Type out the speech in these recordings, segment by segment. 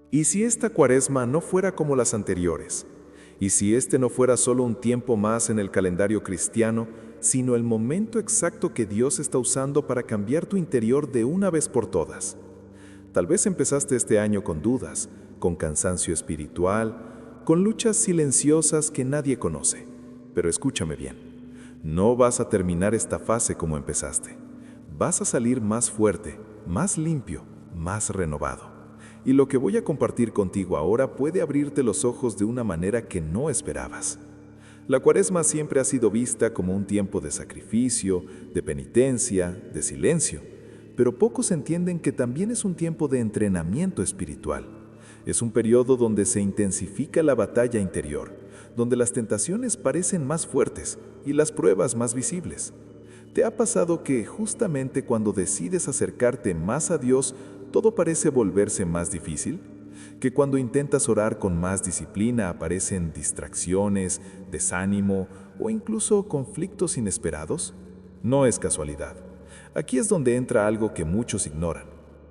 ¿Y si esta cuaresma no fuera como las anteriores? ¿Y si este no fuera solo un tiempo más en el calendario cristiano, sino el momento exacto que Dios está usando para cambiar tu interior de una vez por todas? Tal vez empezaste este año con dudas, con cansancio espiritual, con luchas silenciosas que nadie conoce. Pero escúchame bien, no vas a terminar esta fase como empezaste. Vas a salir más fuerte, más limpio, más renovado. Y lo que voy a compartir contigo ahora puede abrirte los ojos de una manera que no esperabas. La cuaresma siempre ha sido vista como un tiempo de sacrificio, de penitencia, de silencio, pero pocos entienden que también es un tiempo de entrenamiento espiritual. Es un periodo donde se intensifica la batalla interior, donde las tentaciones parecen más fuertes y las pruebas más visibles. ¿Te ha pasado que justamente cuando decides acercarte más a Dios, todo parece volverse más difícil? ¿Que cuando intentas orar con más disciplina aparecen distracciones, desánimo o incluso conflictos inesperados? No es casualidad. Aquí es donde entra algo que muchos ignoran: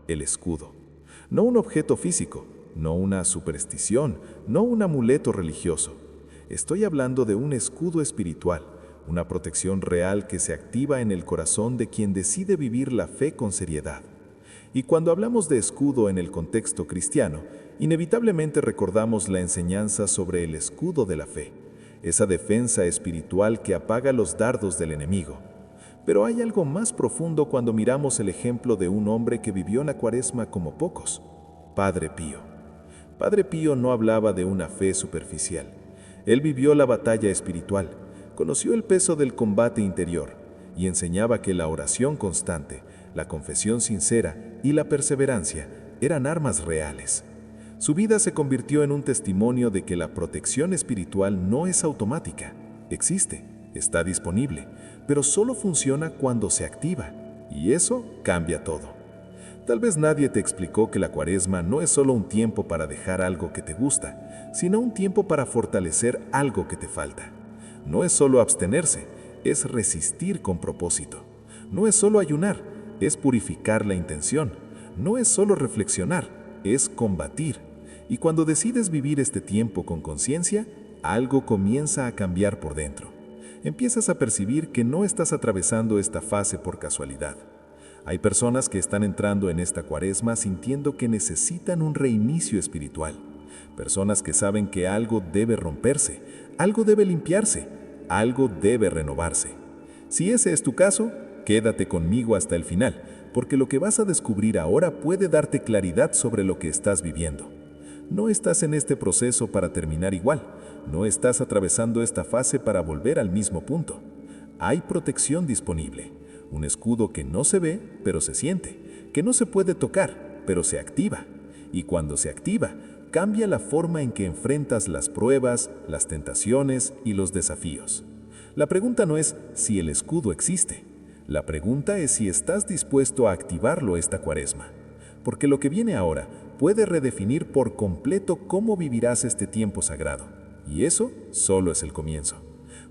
el escudo. No un objeto físico, no una superstición, no un amuleto religioso. Estoy hablando de un escudo espiritual, una protección real que se activa en el corazón de quien decide vivir la fe con seriedad. Y cuando hablamos de escudo en el contexto cristiano, inevitablemente recordamos la enseñanza sobre el escudo de la fe, esa defensa espiritual que apaga los dardos del enemigo. Pero hay algo más profundo cuando miramos el ejemplo de un hombre que vivió la cuaresma como pocos: Padre Pío. Padre Pío no hablaba de una fe superficial. Él vivió la batalla espiritual, conoció el peso del combate interior y enseñaba que la oración constante, la confesión sincera y la perseverancia eran armas reales. Su vida se convirtió en un testimonio de que la protección espiritual no es automática. Existe, está disponible, pero solo funciona cuando se activa, y eso cambia todo. Tal vez nadie te explicó que la cuaresma no es solo un tiempo para dejar algo que te gusta, sino un tiempo para fortalecer algo que te falta. No es solo abstenerse, es resistir con propósito. No es solo ayunar, es purificar la intención. No es solo reflexionar, es combatir. Y cuando decides vivir este tiempo con conciencia, algo comienza a cambiar por dentro. Empiezas a percibir que no estás atravesando esta fase por casualidad. Hay personas que están entrando en esta cuaresma sintiendo que necesitan un reinicio espiritual. Personas que saben que algo debe romperse, algo debe limpiarse, algo debe renovarse. Si ese es tu caso, quédate conmigo hasta el final, porque lo que vas a descubrir ahora puede darte claridad sobre lo que estás viviendo. No estás en este proceso para terminar igual, no estás atravesando esta fase para volver al mismo punto. Hay protección disponible, un escudo que no se ve, pero se siente, que no se puede tocar, pero se activa. Y cuando se activa, cambia la forma en que enfrentas las pruebas, las tentaciones y los desafíos. La pregunta no es si el escudo existe. La pregunta es si estás dispuesto a activarlo esta cuaresma. Porque lo que viene ahora puede redefinir por completo cómo vivirás este tiempo sagrado. Y eso solo es el comienzo.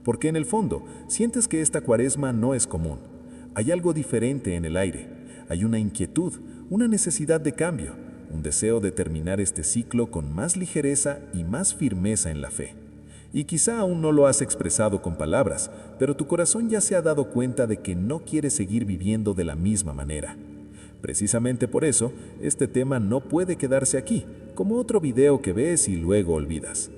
Porque en el fondo, sientes que esta cuaresma no es común. Hay algo diferente en el aire. Hay una inquietud, una necesidad de cambio, un deseo de terminar este ciclo con más ligereza y más firmeza en la fe. Y quizá aún no lo has expresado con palabras, pero tu corazón ya se ha dado cuenta de que no quieres seguir viviendo de la misma manera. Precisamente por eso, este tema no puede quedarse aquí, como otro video que ves y luego olvidas.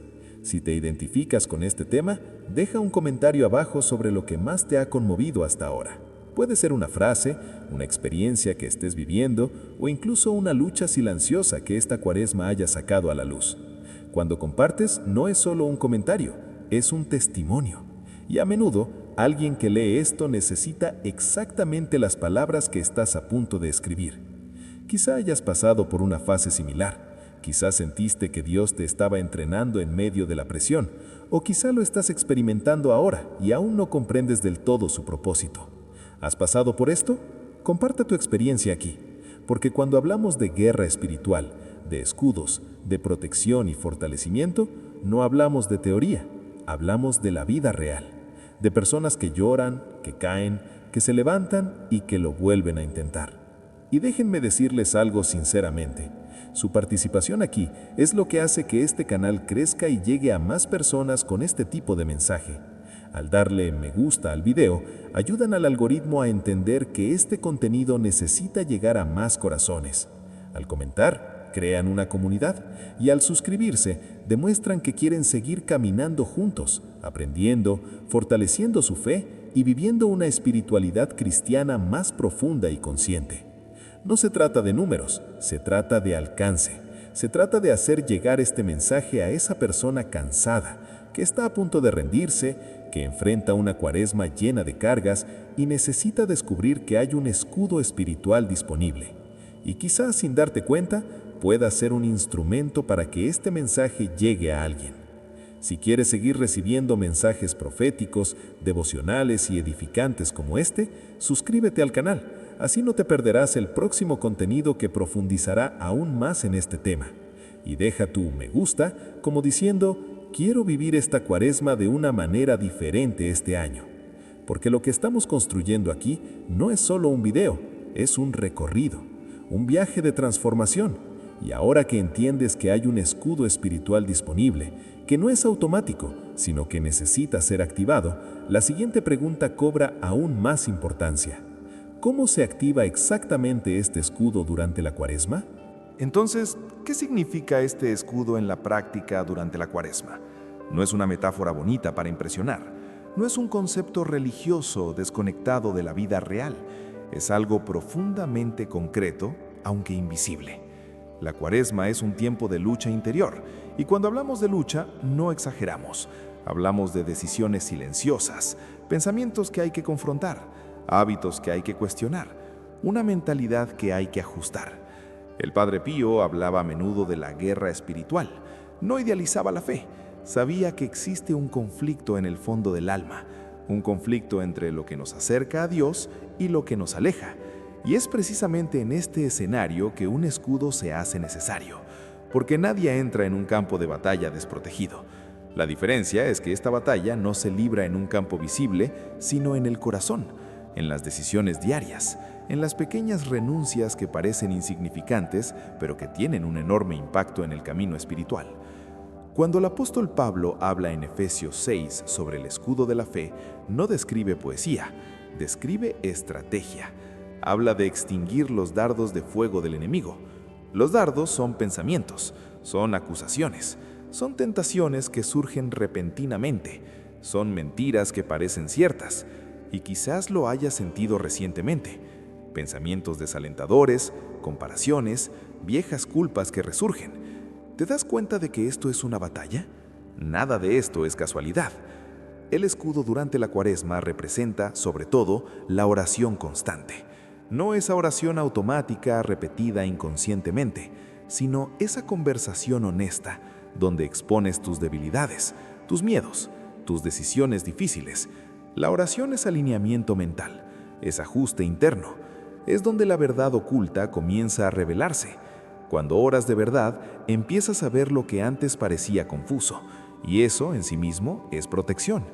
Si te identificas con este tema, deja un comentario abajo sobre lo que más te ha conmovido hasta ahora. Puede ser una frase, una experiencia que estés viviendo o incluso una lucha silenciosa que esta cuaresma haya sacado a la luz. Cuando compartes, no es solo un comentario, es un testimonio. Y a menudo, alguien que lee esto necesita exactamente las palabras que estás a punto de escribir. Quizá hayas pasado por una fase similar, quizá sentiste que Dios te estaba entrenando en medio de la presión, o quizá lo estás experimentando ahora y aún no comprendes del todo su propósito. ¿Has pasado por esto? Comparte tu experiencia aquí, porque cuando hablamos de guerra espiritual, de escudos, de protección y fortalecimiento, no hablamos de teoría, hablamos de la vida real, de personas que lloran, que caen, que se levantan y que lo vuelven a intentar. Y déjenme decirles algo sinceramente, Su participación aquí es lo que hace que este canal crezca y llegue a más personas con este tipo de mensaje. Al darle me gusta al video, ayudan al algoritmo a entender que este contenido necesita llegar a más corazones. Al comentar, crean una comunidad y al suscribirse, demuestran que quieren seguir caminando juntos, aprendiendo, fortaleciendo su fe y viviendo una espiritualidad cristiana más profunda y consciente. No se trata de números, se trata de alcance. Se trata de hacer llegar este mensaje a esa persona cansada, que está a punto de rendirse, que enfrenta una cuaresma llena de cargas y necesita descubrir que hay un escudo espiritual disponible. Y quizás sin darte cuenta, pueda ser un instrumento para que este mensaje llegue a alguien. Si quieres seguir recibiendo mensajes proféticos, devocionales y edificantes como este, suscríbete al canal. Así no te perderás el próximo contenido que profundizará aún más en este tema. Y deja tu me gusta como diciendo, quiero vivir esta cuaresma de una manera diferente este año. Porque lo que estamos construyendo aquí no es solo un video, es un recorrido, un viaje de transformación. Y ahora que entiendes que hay un escudo espiritual disponible, que no es automático, sino que necesita ser activado, la siguiente pregunta cobra aún más importancia. ¿Cómo se activa exactamente este escudo durante la cuaresma? Entonces, ¿qué significa este escudo en la práctica durante la cuaresma? No es una metáfora bonita para impresionar, no es un concepto religioso desconectado de la vida real, es algo profundamente concreto, aunque invisible. La cuaresma es un tiempo de lucha interior, y cuando hablamos de lucha, no exageramos. Hablamos de decisiones silenciosas, pensamientos que hay que confrontar, hábitos que hay que cuestionar, una mentalidad que hay que ajustar. El Padre Pío hablaba a menudo de la guerra espiritual. No idealizaba la fe. Sabía que existe un conflicto en el fondo del alma, un conflicto entre lo que nos acerca a Dios y lo que nos aleja. Y es precisamente en este escenario que un escudo se hace necesario, porque nadie entra en un campo de batalla desprotegido. La diferencia es que esta batalla no se libra en un campo visible, sino en el corazón, en las decisiones diarias, en las pequeñas renuncias que parecen insignificantes, pero que tienen un enorme impacto en el camino espiritual. Cuando el apóstol Pablo habla en Efesios 6 sobre el escudo de la fe, no describe poesía, describe estrategia. Habla de extinguir los dardos de fuego del enemigo. Los dardos son pensamientos, son acusaciones, son tentaciones que surgen repentinamente, son mentiras que parecen ciertas, y quizás lo hayas sentido recientemente. Pensamientos desalentadores, comparaciones, viejas culpas que resurgen. ¿Te das cuenta de que esto es una batalla? Nada de esto es casualidad. El escudo durante la cuaresma representa, sobre todo, la oración constante. No esa oración automática repetida inconscientemente, sino esa conversación honesta, donde expones tus debilidades, tus miedos, tus decisiones difíciles. La oración es alineamiento mental, es ajuste interno, es donde la verdad oculta comienza a revelarse. Cuando oras de verdad, empiezas a ver lo que antes parecía confuso, y eso en sí mismo es protección.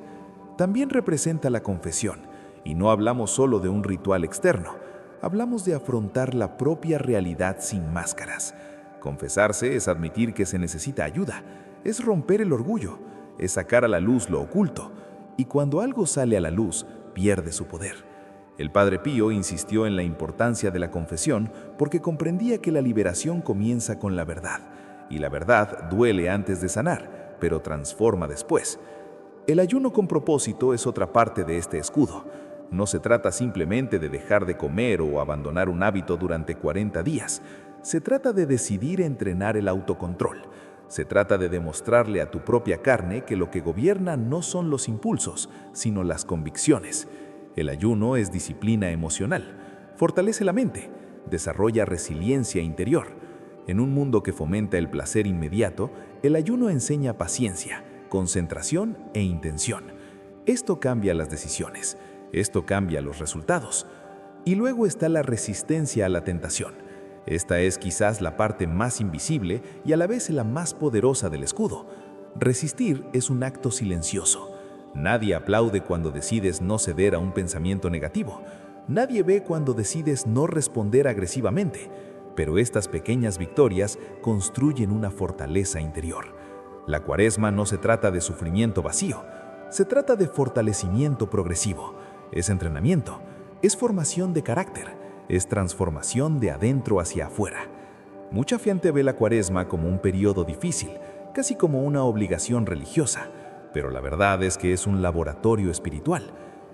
También representa la confesión, y no hablamos solo de un ritual externo, hablamos de afrontar la propia realidad sin máscaras. Confesarse es admitir que se necesita ayuda, es romper el orgullo, es sacar a la luz lo oculto. Y cuando algo sale a la luz, pierde su poder. El Padre Pío insistió en la importancia de la confesión porque comprendía que la liberación comienza con la verdad, y la verdad duele antes de sanar, pero transforma después. El ayuno con propósito es otra parte de este escudo. No se trata simplemente de dejar de comer o abandonar un hábito durante 40 días. Se trata de decidir entrenar el autocontrol. Se trata de demostrarle a tu propia carne que lo que gobierna no son los impulsos, sino las convicciones. El ayuno es disciplina emocional, fortalece la mente, desarrolla resiliencia interior. En un mundo que fomenta el placer inmediato, el ayuno enseña paciencia, concentración e intención. Esto cambia las decisiones, esto cambia los resultados. Y luego está la resistencia a la tentación. Esta es quizás la parte más invisible y a la vez la más poderosa del escudo. Resistir es un acto silencioso. Nadie aplaude cuando decides no ceder a un pensamiento negativo. Nadie ve cuando decides no responder agresivamente. pero estas pequeñas victorias construyen una fortaleza interior. La Cuaresma no se trata de sufrimiento vacío, se trata de fortalecimiento progresivo. Es entrenamiento, es formación de carácter, es transformación de adentro hacia afuera. Mucha gente ve la Cuaresma como un periodo difícil, casi como una obligación religiosa, pero la verdad es que es un laboratorio espiritual.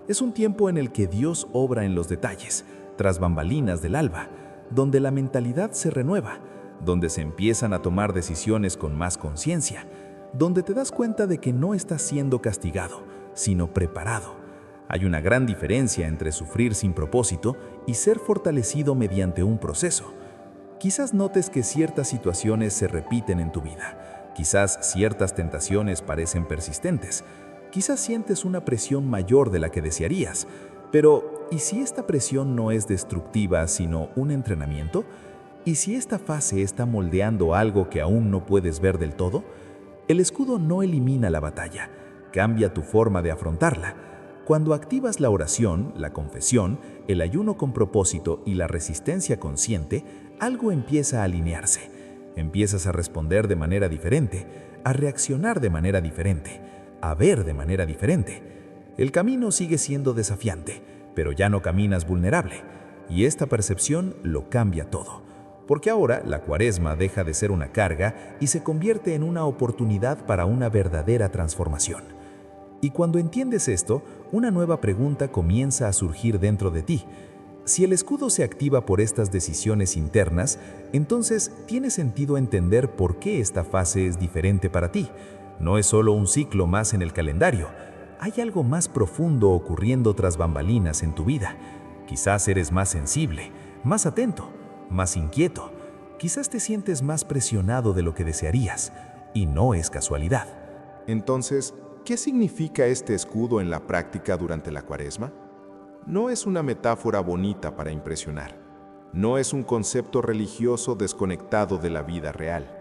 Es un tiempo en el que Dios obra en los detalles, tras bambalinas del alba, donde la mentalidad se renueva, donde se empiezan a tomar decisiones con más conciencia, donde te das cuenta de que no estás siendo castigado, sino preparado. Hay una gran diferencia entre sufrir sin propósito y ser fortalecido mediante un proceso. Quizás notes que ciertas situaciones se repiten en tu vida. Quizás ciertas tentaciones parecen persistentes. Quizás sientes una presión mayor de la que desearías. Pero, ¿y si esta presión no es destructiva, sino un entrenamiento? ¿Y si esta fase está moldeando algo que aún no puedes ver del todo? El escudo no elimina la batalla, cambia tu forma de afrontarla. Cuando activas la oración, la confesión, el ayuno con propósito y la resistencia consciente, algo empieza a alinearse. Empiezas a responder de manera diferente, a reaccionar de manera diferente, a ver de manera diferente. El camino sigue siendo desafiante, pero ya no caminas vulnerable, y esta percepción lo cambia todo. Porque ahora la Cuaresma deja de ser una carga y se convierte en una oportunidad para una verdadera transformación. Y cuando entiendes esto, una nueva pregunta comienza a surgir dentro de ti. Si el escudo se activa por estas decisiones internas, entonces tiene sentido entender por qué esta fase es diferente para ti. No es solo un ciclo más en el calendario. Hay algo más profundo ocurriendo tras bambalinas en tu vida. Quizás eres más sensible, más atento, más inquieto. Quizás te sientes más presionado de lo que desearías, y no es casualidad. Entonces, ¿qué significa este escudo en la práctica durante la Cuaresma? No es una metáfora bonita para impresionar. No es un concepto religioso desconectado de la vida real.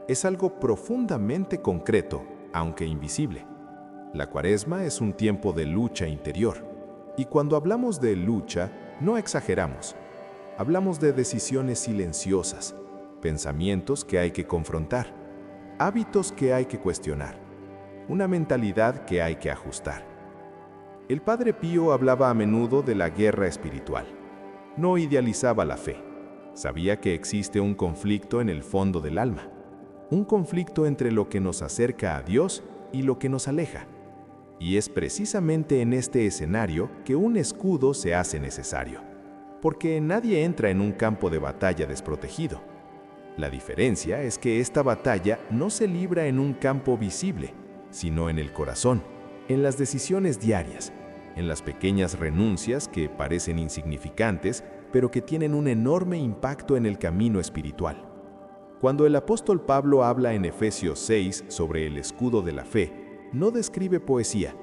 Es algo profundamente concreto, aunque invisible. La Cuaresma es un tiempo de lucha interior. Y cuando hablamos de lucha, no exageramos. Hablamos de decisiones silenciosas, pensamientos que hay que confrontar, hábitos que hay que cuestionar, una mentalidad que hay que ajustar. El Padre Pío hablaba a menudo de la guerra espiritual. No idealizaba la fe. Sabía que existe un conflicto en el fondo del alma. Un conflicto entre lo que nos acerca a Dios y lo que nos aleja. Y es precisamente en este escenario que un escudo se hace necesario. Porque nadie entra en un campo de batalla desprotegido. La diferencia es que esta batalla no se libra en un campo visible, sino en el corazón, en las decisiones diarias, en las pequeñas renuncias que parecen insignificantes, pero que tienen un enorme impacto en el camino espiritual. Cuando el apóstol Pablo habla en Efesios 6 sobre el escudo de la fe, no describe poesía,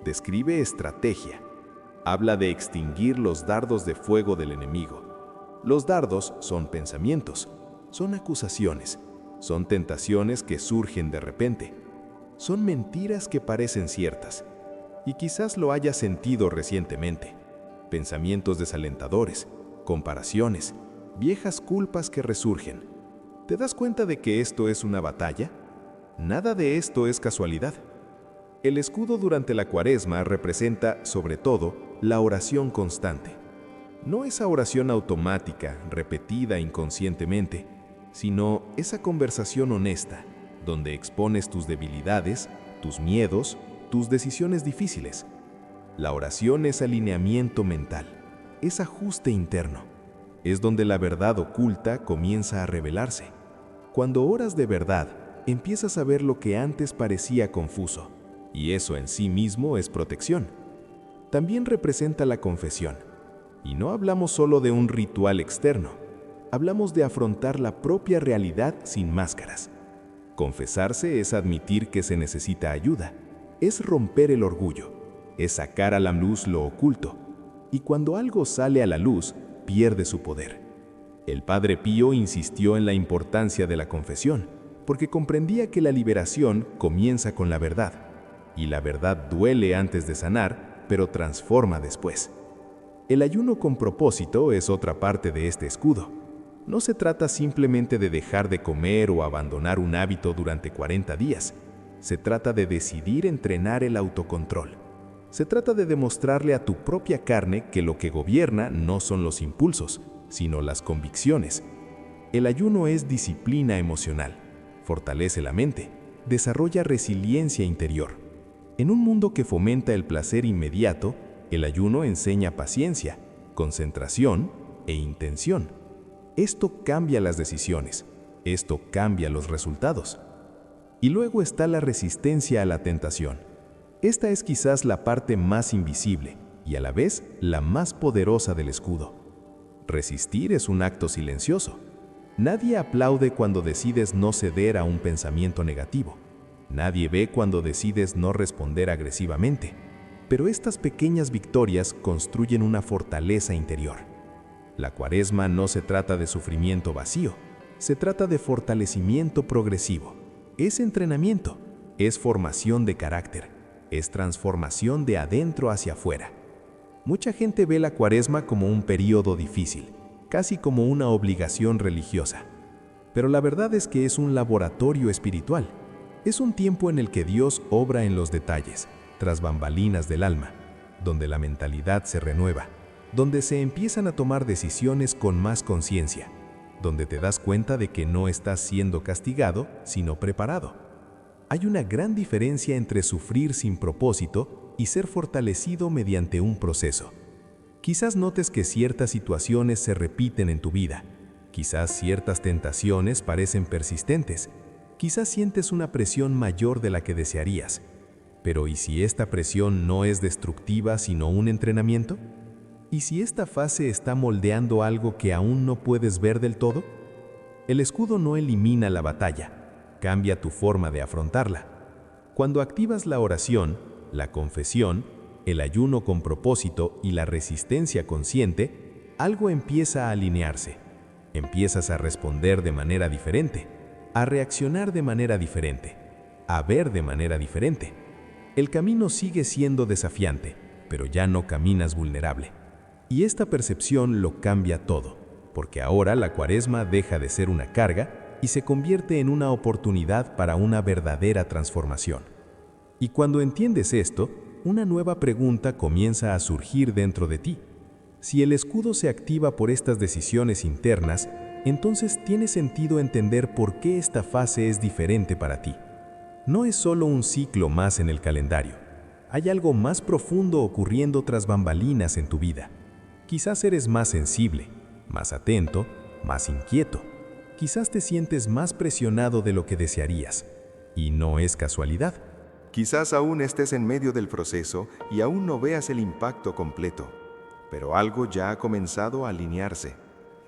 describe estrategia. Habla de extinguir los dardos de fuego del enemigo. Los dardos son pensamientos, son acusaciones, son tentaciones que surgen de repente. Son mentiras que parecen ciertas, y quizás lo hayas sentido recientemente. Pensamientos desalentadores, comparaciones, viejas culpas que resurgen. ¿Te das cuenta de que esto es una batalla? Nada de esto es casualidad. El escudo durante la Cuaresma representa, sobre todo, la oración constante. No esa oración automática, repetida inconscientemente, sino esa conversación honesta, donde expones tus debilidades, tus miedos, tus decisiones difíciles. La oración es alineamiento mental, es ajuste interno. Es donde la verdad oculta comienza a revelarse. Cuando oras de verdad, empiezas a ver lo que antes parecía confuso, y eso en sí mismo es protección. También representa la confesión. Y no hablamos solo de un ritual externo, hablamos de afrontar la propia realidad sin máscaras. Confesarse es admitir que se necesita ayuda, es romper el orgullo, es sacar a la luz lo oculto. Y cuando algo sale a la luz, pierde su poder. El Padre Pío insistió en la importancia de la confesión, porque comprendía que la liberación comienza con la verdad, y la verdad duele antes de sanar, pero transforma después. El ayuno con propósito es otra parte de este escudo. No se trata simplemente de dejar de comer o abandonar un hábito durante 40 días. Se trata de decidir entrenar el autocontrol. Se trata de demostrarle a tu propia carne que lo que gobierna no son los impulsos, sino las convicciones. El ayuno es disciplina emocional, fortalece la mente, desarrolla resiliencia interior. En un mundo que fomenta el placer inmediato, el ayuno enseña paciencia, concentración e intención. Esto cambia las decisiones, esto cambia los resultados. Y luego está la resistencia a la tentación. Esta es quizás la parte más invisible y a la vez la más poderosa del escudo. Resistir es un acto silencioso. Nadie aplaude cuando decides no ceder a un pensamiento negativo. Nadie ve cuando decides no responder agresivamente. Pero estas pequeñas victorias construyen una fortaleza interior. La Cuaresma no se trata de sufrimiento vacío, se trata de fortalecimiento progresivo. Es entrenamiento, es formación de carácter, es transformación de adentro hacia afuera. Mucha gente ve la Cuaresma como un período difícil, casi como una obligación religiosa. Pero la verdad es que es un laboratorio espiritual. Es un tiempo en el que Dios obra en los detalles, tras bambalinas del alma, donde la mentalidad se renueva, donde se empiezan a tomar decisiones con más conciencia, donde te das cuenta de que no estás siendo castigado, sino preparado. Hay una gran diferencia entre sufrir sin propósito y ser fortalecido mediante un proceso. Quizás notes que ciertas situaciones se repiten en tu vida, quizás ciertas tentaciones parecen persistentes, quizás sientes una presión mayor de la que desearías. Pero ¿y si esta presión no es destructiva sino un entrenamiento? ¿Y si esta fase está moldeando algo que aún no puedes ver del todo? El escudo no elimina la batalla, cambia tu forma de afrontarla. Cuando activas la oración, la confesión, el ayuno con propósito y la resistencia consciente, algo empieza a alinearse. Empiezas a responder de manera diferente, a reaccionar de manera diferente, a ver de manera diferente. El camino sigue siendo desafiante, pero ya no caminas vulnerable. Y esta percepción lo cambia todo, porque ahora la Cuaresma deja de ser una carga y se convierte en una oportunidad para una verdadera transformación. Y cuando entiendes esto, una nueva pregunta comienza a surgir dentro de ti. Si el escudo se activa por estas decisiones internas, entonces tiene sentido entender por qué esta fase es diferente para ti. No es solo un ciclo más en el calendario. Hay algo más profundo ocurriendo tras bambalinas en tu vida. Quizás eres más sensible, más atento, más inquieto. Quizás te sientes más presionado de lo que desearías. Y no es casualidad. Quizás aún estés en medio del proceso y aún no veas el impacto completo, pero algo ya ha comenzado a alinearse.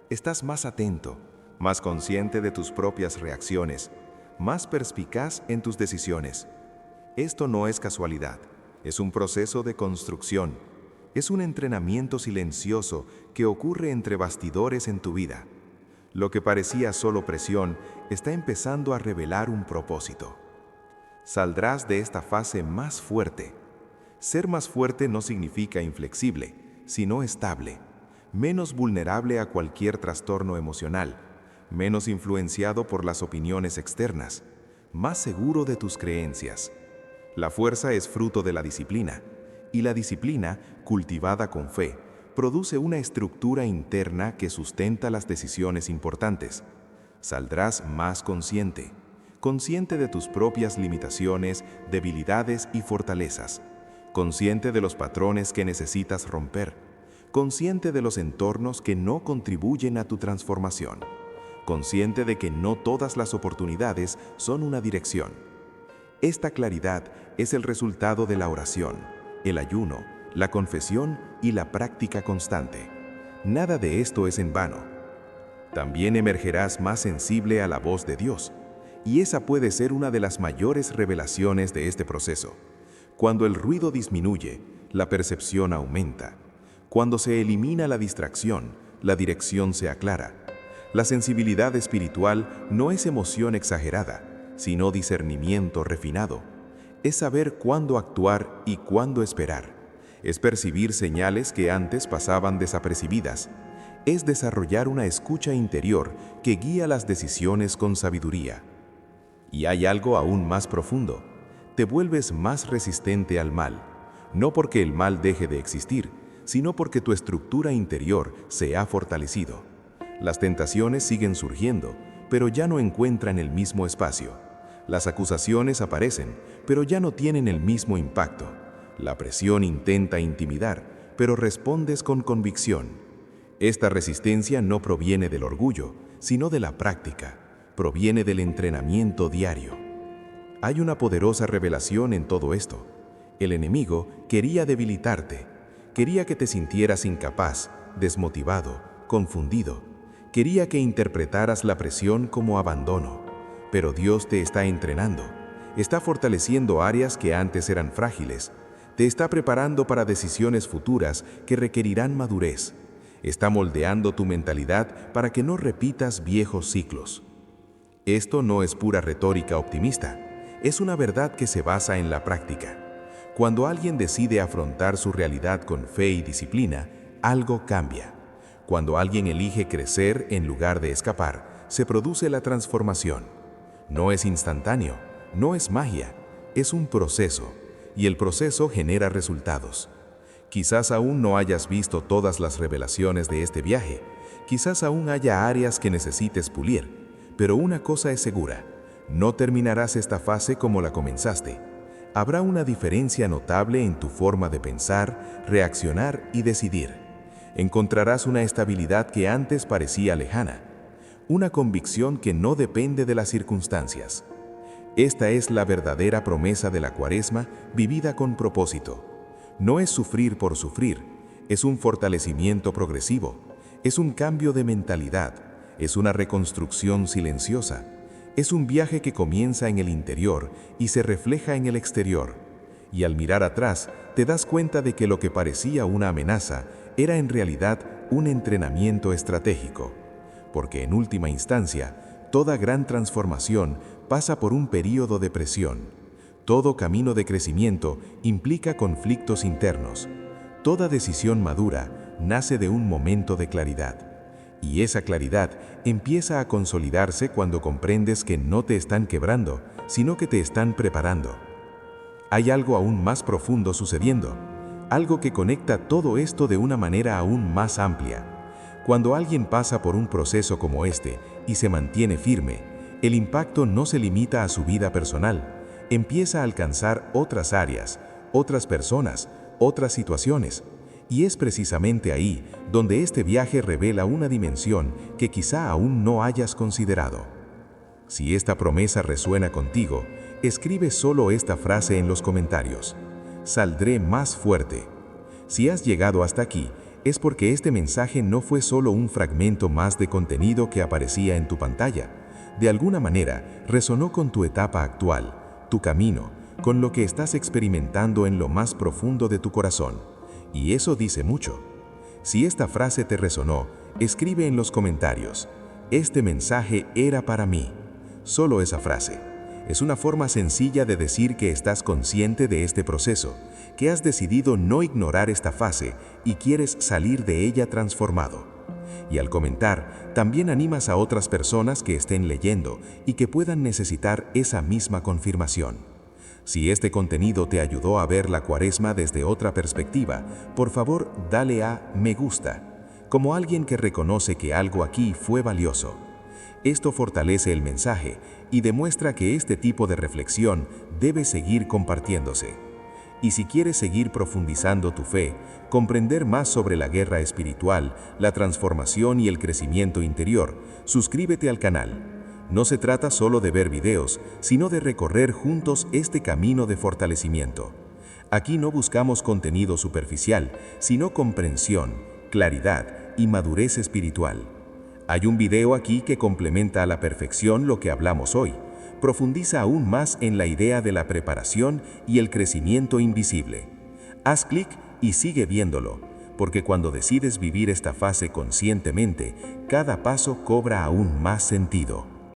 Estás más atento, más consciente de tus propias reacciones, más perspicaz en tus decisiones. Esto no es casualidad, es un proceso de construcción, es un entrenamiento silencioso que ocurre entre bastidores en tu vida. Lo que parecía solo presión está empezando a revelar un propósito. Saldrás de esta fase más fuerte. Ser más fuerte no significa inflexible, sino estable, menos vulnerable a cualquier trastorno emocional, menos influenciado por las opiniones externas, más seguro de tus creencias. La fuerza es fruto de la disciplina, y la disciplina, cultivada con fe, produce una estructura interna que sustenta las decisiones importantes. Saldrás más consciente de tus propias limitaciones, debilidades y fortalezas, consciente de los patrones que necesitas romper, consciente de los entornos que no contribuyen a tu transformación, consciente de que no todas las oportunidades son una dirección. Esta claridad es el resultado de la oración, el ayuno, la confesión y la práctica constante. Nada de esto es en vano. También emergerás más sensible a la voz de Dios, y esa puede ser una de las mayores revelaciones de este proceso. Cuando el ruido disminuye, la percepción aumenta. Cuando se elimina la distracción, la dirección se aclara. La sensibilidad espiritual no es emoción exagerada, sino discernimiento refinado. Es saber cuándo actuar y cuándo esperar. Es percibir señales que antes pasaban desapercibidas. es desarrollar una escucha interior que guía las decisiones con sabiduría. Y hay algo aún más profundo. Te vuelves más resistente al mal, no porque el mal deje de existir, sino porque tu estructura interior se ha fortalecido. Las tentaciones siguen surgiendo, pero ya no encuentran el mismo espacio. Las acusaciones aparecen, pero ya no tienen el mismo impacto. La presión intenta intimidar, pero respondes con convicción. Esta resistencia no proviene del orgullo, sino de la práctica. Proviene del entrenamiento diario. Hay una poderosa revelación en todo esto. El enemigo quería debilitarte. Quería que te sintieras incapaz, desmotivado, confundido. Quería que interpretaras la presión como abandono. Pero Dios te está entrenando. Está fortaleciendo áreas que antes eran frágiles. Te está preparando para decisiones futuras que requerirán madurez. Está moldeando tu mentalidad para que no repitas viejos ciclos. Esto no es pura retórica optimista. Es una verdad que se basa en la práctica. Cuando alguien decide afrontar su realidad con fe y disciplina, algo cambia. Cuando alguien elige crecer en lugar de escapar, se produce la transformación. No es instantáneo, no es magia, es un proceso, y el proceso genera resultados. Quizás aún no hayas visto todas las revelaciones de este viaje, quizás aún haya áreas que necesites pulir, pero una cosa es segura, no terminarás esta fase como la comenzaste. Habrá una diferencia notable en tu forma de pensar, reaccionar y decidir. Encontrarás una estabilidad que antes parecía lejana, una convicción que no depende de las circunstancias. Esta es la verdadera promesa de la Cuaresma vivida con propósito. No es sufrir por sufrir, es un fortalecimiento progresivo, es un cambio de mentalidad, es una reconstrucción silenciosa, es un viaje que comienza en el interior y se refleja en el exterior. Y al mirar atrás, te das cuenta de que lo que parecía una amenaza era en realidad un entrenamiento estratégico. Porque en última instancia, toda gran transformación pasa por un período de presión. Todo camino de crecimiento implica conflictos internos. Toda decisión madura nace de un momento de claridad. Y esa claridad empieza a consolidarse cuando comprendes que no te están quebrando, sino que te están preparando. Hay algo aún más profundo sucediendo, algo que conecta todo esto de una manera aún más amplia. Cuando alguien pasa por un proceso como este y se mantiene firme, el impacto no se limita a su vida personal, empieza a alcanzar otras áreas, otras personas, otras situaciones. Y es precisamente ahí donde este viaje revela una dimensión que quizá aún no hayas considerado. Si esta promesa resuena contigo, escribe solo esta frase en los comentarios: saldré más fuerte. Si has llegado hasta aquí, es porque este mensaje no fue solo un fragmento más de contenido que aparecía en tu pantalla. De alguna manera, resonó con tu etapa actual, tu camino, con lo que estás experimentando en lo más profundo de tu corazón. Y eso dice mucho. Si esta frase te resonó, escribe en los comentarios: este mensaje era para mí. Solo esa frase. Es una forma sencilla de decir que estás consciente de este proceso, que has decidido no ignorar esta fase y quieres salir de ella transformado. Y al comentar, también animas a otras personas que estén leyendo y que puedan necesitar esa misma confirmación. Si este contenido te ayudó a ver la Cuaresma desde otra perspectiva, por favor, dale a me gusta, como alguien que reconoce que algo aquí fue valioso. Esto fortalece el mensaje y demuestra que este tipo de reflexión debe seguir compartiéndose. Y si quieres seguir profundizando tu fe, comprender más sobre la guerra espiritual, la transformación y el crecimiento interior, suscríbete al canal. No se trata solo de ver videos, sino de recorrer juntos este camino de fortalecimiento. Aquí no buscamos contenido superficial, sino comprensión, claridad y madurez espiritual. Hay un video aquí que complementa a la perfección lo que hablamos hoy. Profundiza aún más en la idea de la preparación y el crecimiento invisible. Haz clic y sigue viéndolo, porque cuando decides vivir esta fase conscientemente, cada paso cobra aún más sentido.